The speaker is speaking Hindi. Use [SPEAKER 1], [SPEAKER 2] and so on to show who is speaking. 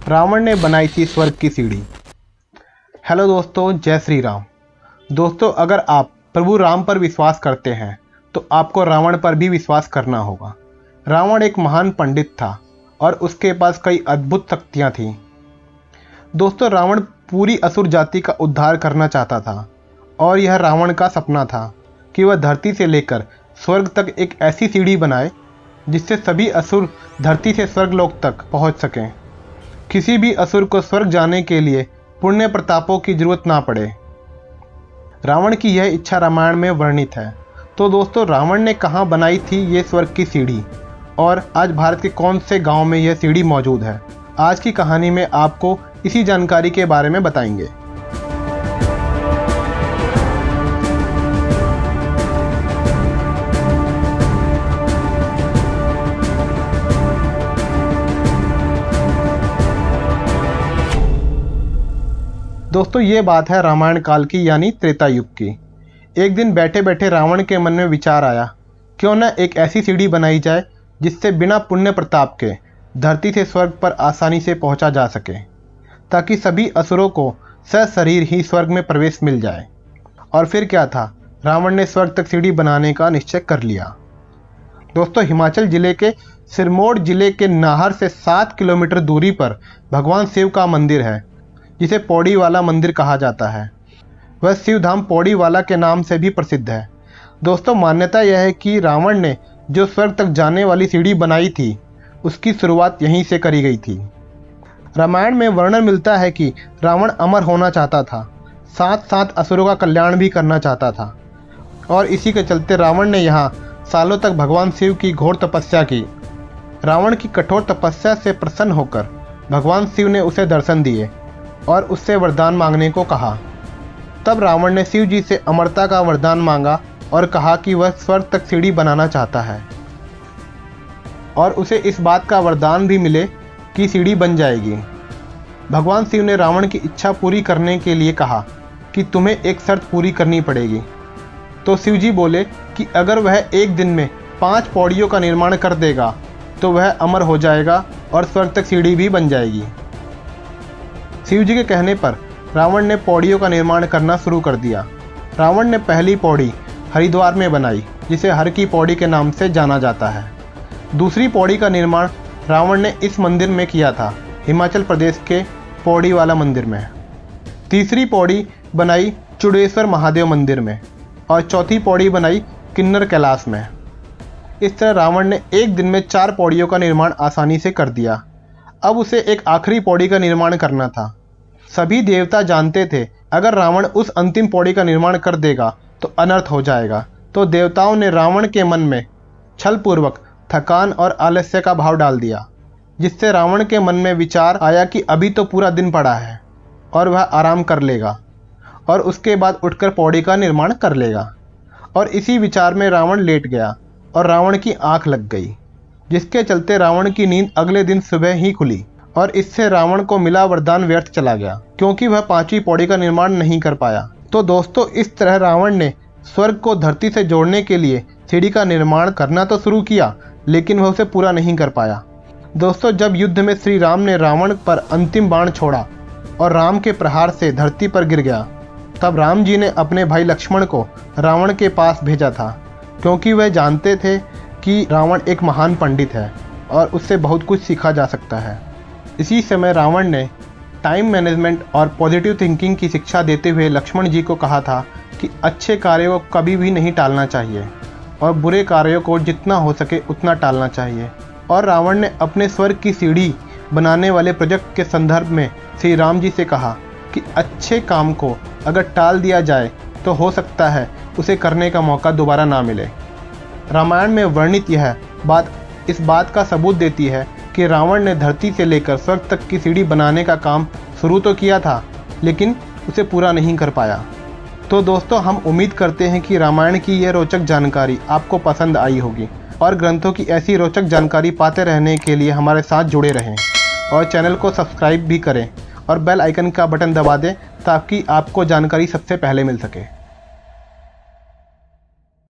[SPEAKER 1] रावण ने बनाई थी स्वर्ग की सीढ़ी। हेलो दोस्तों, जय श्री राम। दोस्तों, अगर आप प्रभु राम पर विश्वास करते हैं तो आपको रावण पर भी विश्वास करना होगा। रावण एक महान पंडित था और उसके पास कई अद्भुत शक्तियां थीं। दोस्तों, रावण पूरी असुर जाति का उद्धार करना चाहता था और यह रावण का सपना था कि वह धरती से लेकर स्वर्ग तक एक ऐसी सीढ़ी बनाए जिससे सभी असुर धरती से स्वर्गलोक तक पहुंच सकें। किसी भी असुर को स्वर्ग जाने के लिए पुण्य प्रतापों की जरूरत ना पड़े। रावण की यह इच्छा रामायण में वर्णित है। तो दोस्तों, रावण ने कहाँ बनाई थी ये स्वर्ग की सीढ़ी और आज भारत के कौन से गांव में यह सीढ़ी मौजूद है, आज की कहानी में आपको इसी जानकारी के बारे में बताएंगे। दोस्तों, ये बात है रामायण काल की यानी त्रेता युग की। एक दिन बैठे बैठे रावण के मन में विचार आया, क्यों न एक ऐसी सीढ़ी बनाई जाए जिससे बिना पुण्य प्रताप के धरती से स्वर्ग पर आसानी से पहुंचा जा सके, ताकि सभी असुरों को सशरीर ही स्वर्ग में प्रवेश मिल जाए। और फिर क्या था, रावण ने स्वर्ग तक सीढ़ी बनाने का निश्चय कर लिया। दोस्तों, हिमाचल जिले के सिरमौर जिले के नाहर से 7 किलोमीटर दूरी पर भगवान शिव का मंदिर है, जिसे पौड़ी वाला मंदिर कहा जाता है। वह शिवधाम पौड़ी वाला के नाम से भी प्रसिद्ध है। दोस्तों, मान्यता यह है कि रावण ने जो स्वर्ग तक जाने वाली सीढ़ी बनाई थी उसकी शुरुआत यहीं से करी गई थी। रामायण में वर्णन मिलता है कि रावण अमर होना चाहता था, साथ साथ असुरों का कल्याण भी करना चाहता था, और इसी के चलते रावण ने यहाँ सालों तक भगवान शिव की घोर तपस्या की। रावण की कठोर तपस्या से प्रसन्न होकर भगवान शिव ने उसे दर्शन दिए और उससे वरदान मांगने को कहा। तब रावण ने शिव जी से अमरता का वरदान मांगा और कहा कि वह स्वर्ग तक सीढ़ी बनाना चाहता है और उसे इस बात का वरदान भी मिले कि सीढ़ी बन जाएगी। भगवान शिव ने रावण की इच्छा पूरी करने के लिए कहा कि तुम्हें एक शर्त पूरी करनी पड़ेगी। तो शिव जी बोले कि अगर वह एक दिन में 5 पौड़ियों का निर्माण कर देगा तो वह अमर हो जाएगा और स्वर्ग तक सीढ़ी भी बन जाएगी। शिव जी के कहने पर रावण ने पौड़ियों का निर्माण करना शुरू कर दिया। रावण ने पहली पौड़ी हरिद्वार में बनाई, जिसे हर की पौड़ी के नाम से जाना जाता है। दूसरी पौड़ी का निर्माण रावण ने इस मंदिर में किया था, हिमाचल प्रदेश के पौड़ी वाला मंदिर में। तीसरी पौड़ी बनाई चुड़ेश्वर महादेव मंदिर में और चौथी पौड़ी बनाई किन्नर कैलाश में। इस तरह रावण ने एक दिन में 4 पौड़ियों का निर्माण आसानी से कर दिया। अब उसे एक आखिरी पौड़ी का निर्माण करना था। सभी देवता जानते थे अगर रावण उस अंतिम पौड़ी का निर्माण कर देगा तो अनर्थ हो जाएगा। तो देवताओं ने रावण के मन में छलपूर्वक थकान और आलस्य का भाव डाल दिया, जिससे रावण के मन में विचार आया कि अभी तो पूरा दिन पड़ा है और वह आराम कर लेगा और उसके बाद उठकर पौड़ी का निर्माण कर लेगा। और इसी विचार में रावण लेट गया और रावण की आंख लग गई, जिसके चलते रावण की नींद अगले दिन सुबह ही खुली और इससे रावण को मिला वरदान व्यर्थ चला गया, क्योंकि वह 5वीं पौड़ी का निर्माण नहीं कर पाया। तो दोस्तों, इस तरह रावण ने स्वर्ग को धरती से जोड़ने के लिए सीढ़ी का निर्माण करना तो शुरू किया, लेकिन वह उसे पूरा नहीं कर पाया। दोस्तों, जब युद्ध में श्री राम ने रावण पर अंतिम बाण छोड़ा और राम के प्रहार से धरती पर गिर गया, तब राम जी ने अपने भाई लक्ष्मण को रावण के पास भेजा था, क्योंकि वह जानते थे कि रावण एक महान पंडित है और उससे बहुत कुछ सीखा जा सकता है। इसी समय रावण ने टाइम मैनेजमेंट और पॉजिटिव थिंकिंग की शिक्षा देते हुए लक्ष्मण जी को कहा था कि अच्छे कार्यों को कभी भी नहीं टालना चाहिए और बुरे कार्यों को जितना हो सके उतना टालना चाहिए। और रावण ने अपने स्वर्ग की सीढ़ी बनाने वाले प्रोजेक्ट के संदर्भ में श्री राम जी से कहा कि अच्छे काम को अगर टाल दिया जाए तो हो सकता है उसे करने का मौका दोबारा ना मिले। रामायण में वर्णित यह बात इस बात का सबूत देती है कि रावण ने धरती से लेकर स्वर्ग तक की सीढ़ी बनाने का काम शुरू तो किया था, लेकिन उसे पूरा नहीं कर पाया। तो दोस्तों, हम उम्मीद करते हैं कि रामायण की यह रोचक जानकारी आपको पसंद आई होगी और ग्रंथों की ऐसी रोचक जानकारी पाते रहने के लिए हमारे साथ जुड़े रहें और चैनल को सब्सक्राइब भी करें और बेल आइकन का बटन दबा दें ताकि आपको जानकारी सबसे पहले मिल सके।